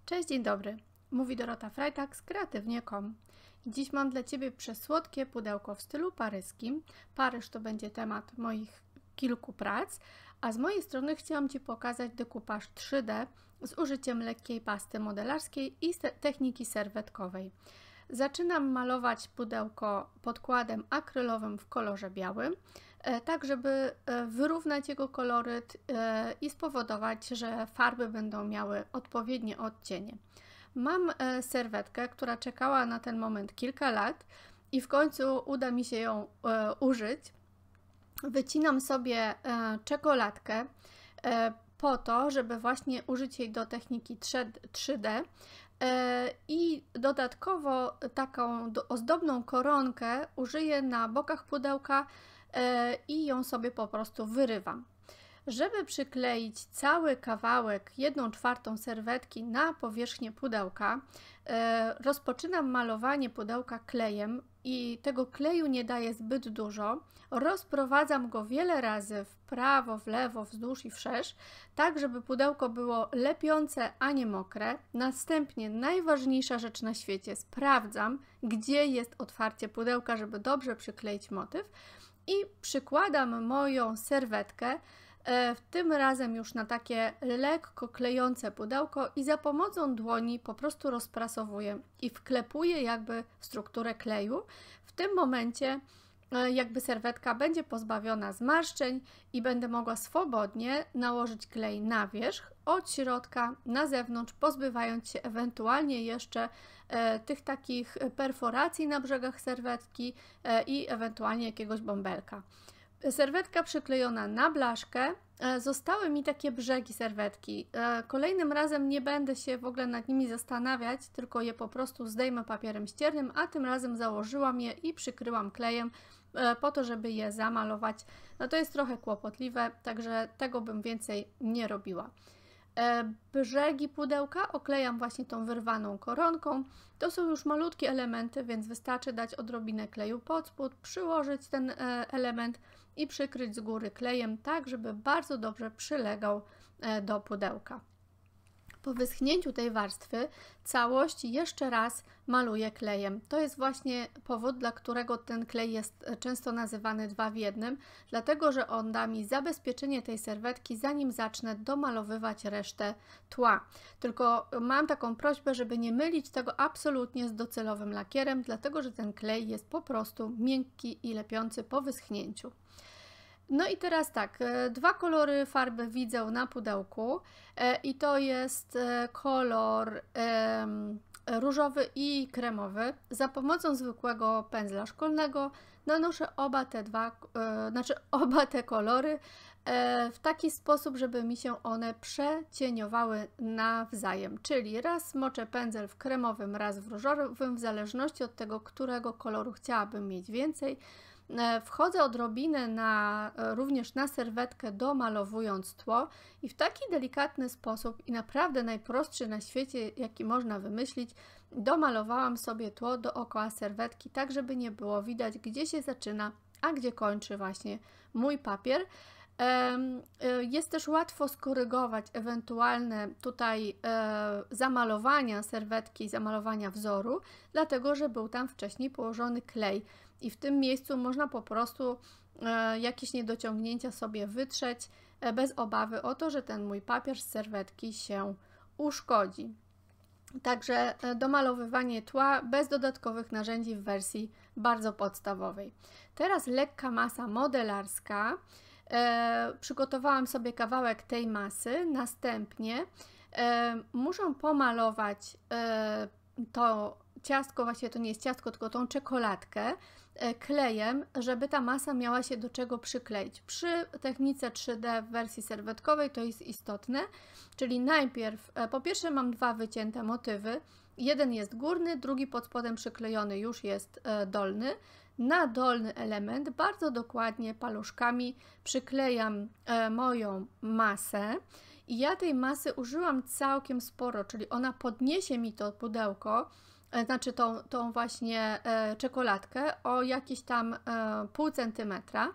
Cześć, dzień dobry. Mówi Dorota Freitag z kreatywnie.com. Dziś mam dla Ciebie przesłodkie pudełko w stylu paryskim. Paryż to będzie temat moich kilku prac, a z mojej strony chciałam Ci pokazać dekupaż 3D z użyciem lekkiej pasty modelarskiej i techniki serwetkowej. Zaczynam malować pudełko podkładem akrylowym w kolorze białym, tak żeby wyrównać jego koloryt i spowodować, że farby będą miały odpowiednie odcienie. Mam serwetkę, która czekała na ten moment kilka lat i w końcu uda mi się ją użyć. Wycinam sobie czekoladkę po to, żeby właśnie użyć jej do techniki 3D i dodatkowo taką ozdobną koronkę użyję na bokach pudełka i ją sobie po prostu wyrywam. Żeby przykleić cały kawałek 1/4 serwetki na powierzchnię pudełka, rozpoczynam malowanie pudełka klejem i tego kleju nie daję zbyt dużo. Rozprowadzam go wiele razy w prawo, w lewo, wzdłuż i wszerz, tak żeby pudełko było lepiące, a nie mokre. Następnie najważniejsza rzecz na świecie, sprawdzam, gdzie jest otwarcie pudełka, żeby dobrze przykleić motyw i przykładam moją serwetkę tym razem już na takie lekko klejące pudełko i za pomocą dłoni po prostu rozprasowuję i wklepuję jakby w strukturę kleju. W tym momencie jakby serwetka będzie pozbawiona zmarszczeń i będę mogła swobodnie nałożyć klej na wierzch, od środka na zewnątrz, pozbywając się ewentualnie jeszcze tych takich perforacji na brzegach serwetki i ewentualnie jakiegoś bąbelka. Serwetka przyklejona na blaszkę, zostały mi takie brzegi serwetki. Kolejnym razem nie będę się w ogóle nad nimi zastanawiać, tylko je po prostu zdejmę papierem ściernym, a tym razem założyłam je i przykryłam klejem po to, żeby je zamalować. No to jest trochę kłopotliwe, także tego bym więcej nie robiła. Brzegi pudełka oklejam właśnie tą wyrwaną koronką. To są już malutkie elementy, więc wystarczy dać odrobinę kleju pod spód, przyłożyć ten element i przykryć z góry klejem, tak żeby bardzo dobrze przylegał do pudełka. Po wyschnięciu tej warstwy całość jeszcze raz maluję klejem. To jest właśnie powód, dla którego ten klej jest często nazywany 2 w 1, dlatego że on da mi zabezpieczenie tej serwetki, zanim zacznę domalowywać resztę tła. Tylko mam taką prośbę, żeby nie mylić tego absolutnie z docelowym lakierem, dlatego że ten klej jest po prostu miękki i lepiący po wyschnięciu. No i teraz tak, 2 kolory farby widzę na pudełku i to jest kolor różowy i kremowy. Za pomocą zwykłego pędzla szkolnego nanoszę oba te kolory w taki sposób, żeby mi się one przecieniowały nawzajem. Czyli raz moczę pędzel w kremowym, raz w różowym, w zależności od tego, którego koloru chciałabym mieć więcej. Wchodzę odrobinę również na serwetkę, domalowując tło i w taki delikatny sposób i naprawdę najprostszy na świecie, jaki można wymyślić, domalowałam sobie tło dookoła serwetki, tak żeby nie było widać, gdzie się zaczyna, a gdzie kończy właśnie mój papier. Jest też łatwo skorygować ewentualne tutaj zamalowania serwetki, zamalowania wzoru, dlatego że był tam wcześniej położony klej i w tym miejscu można po prostu jakieś niedociągnięcia sobie wytrzeć bez obawy o to, że ten mój papier z serwetki się uszkodzi. Także domalowywanie tła bez dodatkowych narzędzi w wersji bardzo podstawowej. Teraz lekka masa modelarska. Przygotowałam sobie kawałek tej masy, następnie muszę pomalować to ciastko, właściwie to nie jest ciastko, tylko tą czekoladkę klejem, żeby ta masa miała się do czego przykleić. Przy technice 3D w wersji serwetkowej to jest istotne, czyli najpierw, po pierwsze mam 2 wycięte motywy, jeden jest górny, drugi pod spodem przyklejony już jest dolny. Na dolny element bardzo dokładnie paluszkami przyklejam moją masę i ja tej masy użyłam całkiem sporo, czyli ona podniesie mi to pudełko, znaczy tą właśnie czekoladkę o jakieś tam pół centymetra.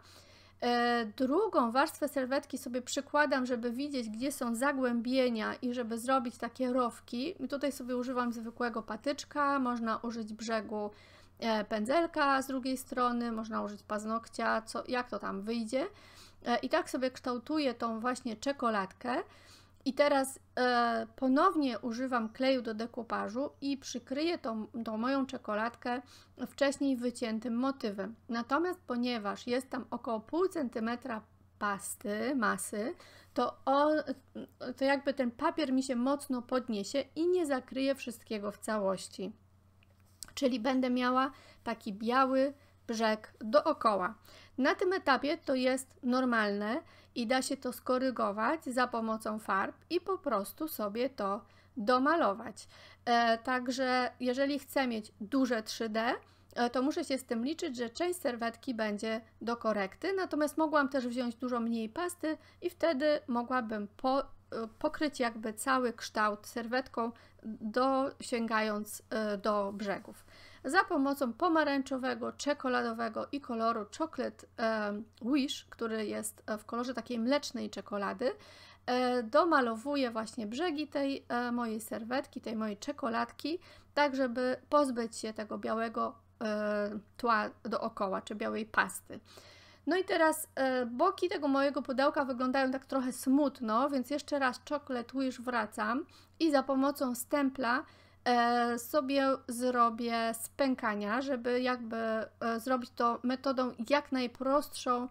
Drugą warstwę serwetki sobie przykładam, żeby widzieć, gdzie są zagłębienia i żeby zrobić takie rowki. I tutaj sobie używam zwykłego patyczka, można użyć brzegu pędzelka z drugiej strony, można użyć paznokcia, jak to tam wyjdzie. I tak sobie kształtuję tą właśnie czekoladkę. I teraz ponownie używam kleju do dekupażu i przykryję tą moją czekoladkę wcześniej wyciętym motywem. Natomiast ponieważ jest tam około pół centymetra masy, to jakby ten papier mi się mocno podniesie i nie zakryje wszystkiego w całości. Czyli będę miała taki biały brzeg dookoła. Na tym etapie to jest normalne i da się to skorygować za pomocą farb i po prostu sobie to domalować. Także jeżeli chcę mieć duże 3D, to muszę się z tym liczyć, że część serwetki będzie do korekty, natomiast mogłam też wziąć dużo mniej pasty i wtedy mogłabym pokryć jakby cały kształt serwetką, sięgając do brzegów. Za pomocą pomarańczowego, czekoladowego i koloru Chocolate Wish, który jest w kolorze takiej mlecznej czekolady, domalowuję właśnie brzegi tej mojej serwetki, tej mojej czekoladki, tak żeby pozbyć się tego białego tła dookoła, czy białej pasty. No i teraz boki tego mojego pudełka wyglądają tak trochę smutno, więc jeszcze raz Chocolate Wish wracam i za pomocą stempla sobie zrobię spękania, żeby jakby zrobić to metodą jak najprostszą,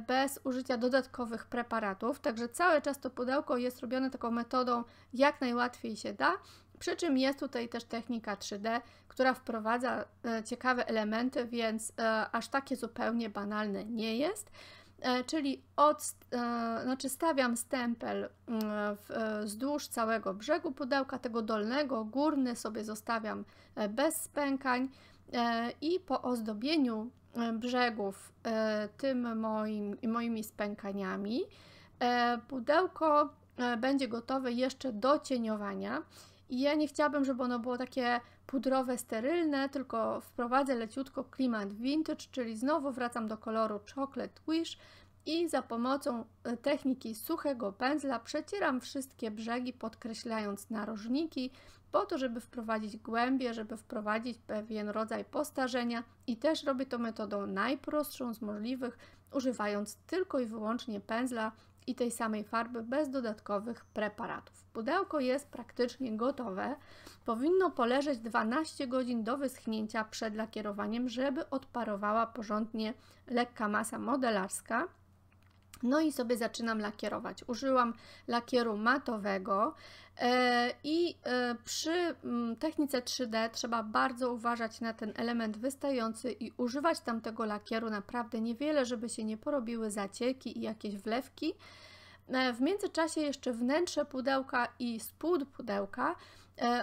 bez użycia dodatkowych preparatów. Także cały czas to pudełko jest robione taką metodą jak najłatwiej się da. Przy czym jest tutaj też technika 3D, która wprowadza ciekawe elementy, więc aż takie zupełnie banalne nie jest. Czyli stawiam stempel wzdłuż całego brzegu pudełka, tego dolnego, górny sobie zostawiam bez spękań i po ozdobieniu brzegów moimi spękaniami pudełko będzie gotowe jeszcze do cieniowania. I ja nie chciałabym, żeby ono było takie pudrowe, sterylne, tylko wprowadzę leciutko klimat vintage, czyli znowu wracam do koloru Chocolate Wish i za pomocą techniki suchego pędzla przecieram wszystkie brzegi, podkreślając narożniki, po to, żeby wprowadzić głębię, żeby wprowadzić pewien rodzaj postarzenia i też robię to metodą najprostszą z możliwych, używając tylko i wyłącznie pędzla i tej samej farby bez dodatkowych preparatów. Pudełko jest praktycznie gotowe. Powinno poleżeć 12 godzin do wyschnięcia przed lakierowaniem, żeby odparowała porządnie lekka masa modelarska. No i sobie zaczynam lakierować. Użyłam lakieru matowego i przy technice 3D trzeba bardzo uważać na ten element wystający i używać tamtego lakieru naprawdę niewiele, żeby się nie porobiły zacieki i jakieś wlewki. W międzyczasie jeszcze wnętrze pudełka i spód pudełka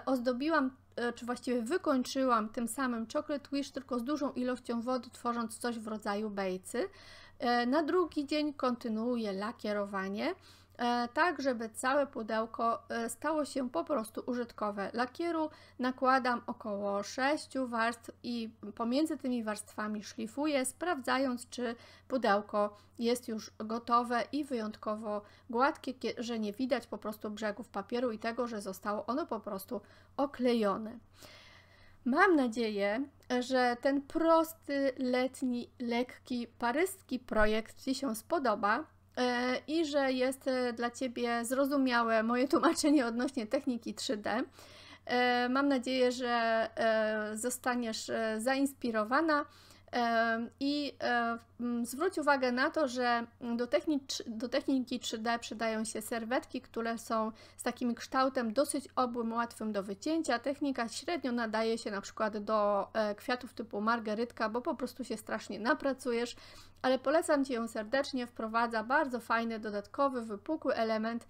ozdobiłam, czy właściwie wykończyłam tym samym Chocolate Wish, tylko z dużą ilością wody, tworząc coś w rodzaju bejcy. Na drugi dzień kontynuuję lakierowanie, tak żeby całe pudełko stało się po prostu użytkowe. Lakieru nakładam około 6 warstw i pomiędzy tymi warstwami szlifuję, sprawdzając, czy pudełko jest już gotowe i wyjątkowo gładkie, że nie widać po prostu brzegów papieru i tego, że zostało ono po prostu oklejone. Mam nadzieję, że ten prosty, letni, lekki, paryski projekt Ci się spodoba i że jest dla Ciebie zrozumiałe moje tłumaczenie odnośnie techniki 3D. Mam nadzieję, że zostaniesz zainspirowana i zwróć uwagę na to, że do techniki 3D przydają się serwetki, które są z takim kształtem dosyć obłym, łatwym do wycięcia. Technika średnio nadaje się na przykład do kwiatów typu margerytka, bo po prostu się strasznie napracujesz, ale polecam Ci ją serdecznie, wprowadza bardzo fajny, dodatkowy, wypukły element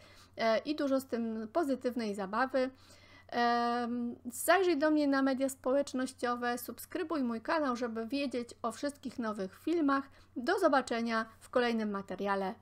i dużo z tym pozytywnej zabawy. Zajrzyj do mnie na media społecznościowe, subskrybuj mój kanał, żeby wiedzieć o wszystkich nowych filmach. Do zobaczenia w kolejnym materiale.